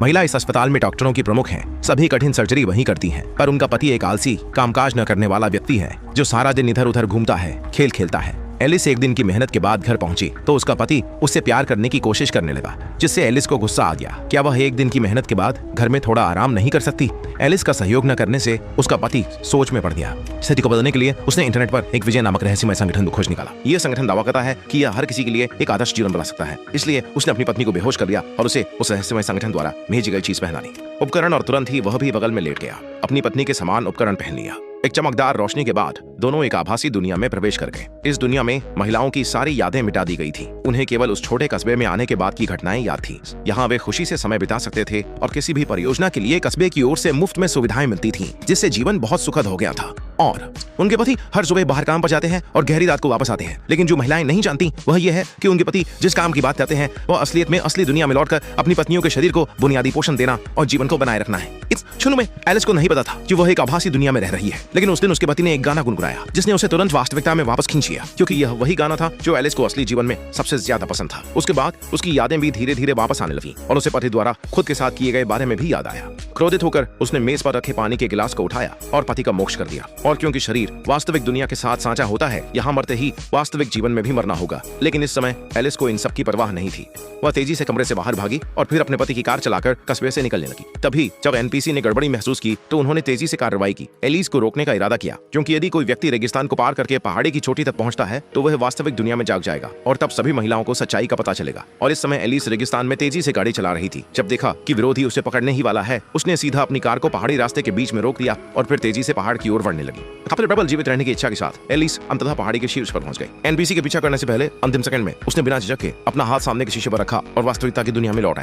महिला इस अस्पताल में डॉक्टरों की प्रमुख हैं। सभी कठिन सर्जरी वहीं करती हैं, पर उनका पति एक आलसी, कामकाज न करने वाला व्यक्ति है जो सारा दिन इधर उधर घूमता है, खेल खेलता है। एलिस एक दिन की मेहनत के बाद घर पहुंची तो उसका पति उससे प्यार करने की कोशिश करने लगा, जिससे एलिस को गुस्सा आ गया। क्या वह एक दिन की मेहनत के बाद घर में थोड़ा आराम नहीं कर सकती? एलिस का सहयोग न करने से उसका पति सोच में पड़ गया। स्थिति को बदलने के लिए उसने इंटरनेट पर एक विजय नामक रहस्यमय संगठन खोज निकाला। यह संगठन दावा करता है कि यह हर किसी के लिए एक आदर्श जीवन बना सकता है। इसलिए उसने अपनी पत्नी को बेहोश कर दिया और उसे उस रहस्यमय संगठन द्वारा भेजी गई चीज पहना दी, उपकरण, और तुरंत ही वह भी बगल में लेट गया। अपनी पत्नी के समान उपकरण पहन लिया। एक चमकदार रोशनी के बाद दोनों एक आभासी दुनिया में प्रवेश कर गए। इस दुनिया में महिलाओं की सारी यादें मिटा दी गई थी। उन्हें केवल उस छोटे कस्बे में आने के बाद की घटनाएं याद थी। यहाँ वे खुशी से समय बिता सकते थे और किसी भी परियोजना के लिए कस्बे की ओर से मुफ्त में सुविधाएं मिलती थीं, जिससे जीवन बहुत सुखद हो गया था। और उनके पति हर सुबह बाहर काम पर जाते हैं और गहरी रात को वापस आते हैं। लेकिन जो महिलाएं नहीं जानती वह यह है कि उनके पति जिस काम की बात करते हैं वह असलियत में असली दुनिया में लौटकर अपनी पत्नियों के शरीर को बुनियादी पोषण देना और जीवन को बनाए रखना है। इस क्षण में एलिस को नहीं पता था कि वह एक आभासी दुनिया में रह रही है। लेकिन उस दिन उसके पति ने एक गाना गुनगुनाया जिसने उसे तुरंत वास्तविकता में वापस खींच लिया, क्योंकि यह वही गाना था जो एलिस को असली जीवन में सबसे ज्यादा पसंद था। उसके बाद उसकी यादें भी धीरे धीरे वापस आने लगी और उसे पति द्वारा खुद के साथ किए गए बारे में भी याद आया। क्रोधित होकर उसने मेज पर रखे पानी के गिलास को उठाया और पति का मोक्ष कर दिया। और क्योंकि शरीर वास्तविक दुनिया के साथ साझा होता है, यहाँ मरते ही वास्तविक जीवन में भी मरना होगा। लेकिन इस समय एलिस को इन सब की परवाह नहीं थी। वह तेजी से कमरे से बाहर भागी और फिर अपने पति की कार चलाकर कस्बे से निकलने लगी। तभी जब एनपीसी ने गड़बड़ी महसूस की तो उन्होंने तेजी से कार्रवाई की। एलिस को रोकने का इरादा किया, क्योंकि यदि कोई व्यक्ति रेगिस्तान को पार करके पहाड़ी की चोटी तक पहुंचता है तो वह वास्तविक दुनिया में जाग जाएगा और तब सभी महिलाओं को सच्चाई का पता चलेगा। और इस समय एलिस रेगिस्तान में तेजी से गाड़ी चला रही थी। जब देखा कि विरोधी उसे पकड़ने ही वाला है, उसने सीधा अपनी कार को पहाड़ी रास्ते के बीच में रोक दिया और फिर तेजी से पहाड़ की ओर बढ़ने लगी। अपने प्रबल जीवित रहने की इच्छा के साथ एलिस अंततः पहाड़ी के शीर्ष पर पहुंच गई। एनपीसी के पीछा करने से पहले अंतिम सेकंड में उसने बिना झिझक के अपना हाथ सामने के शीशे पर रखा और वास्तविकता की दुनिया में लौट आई।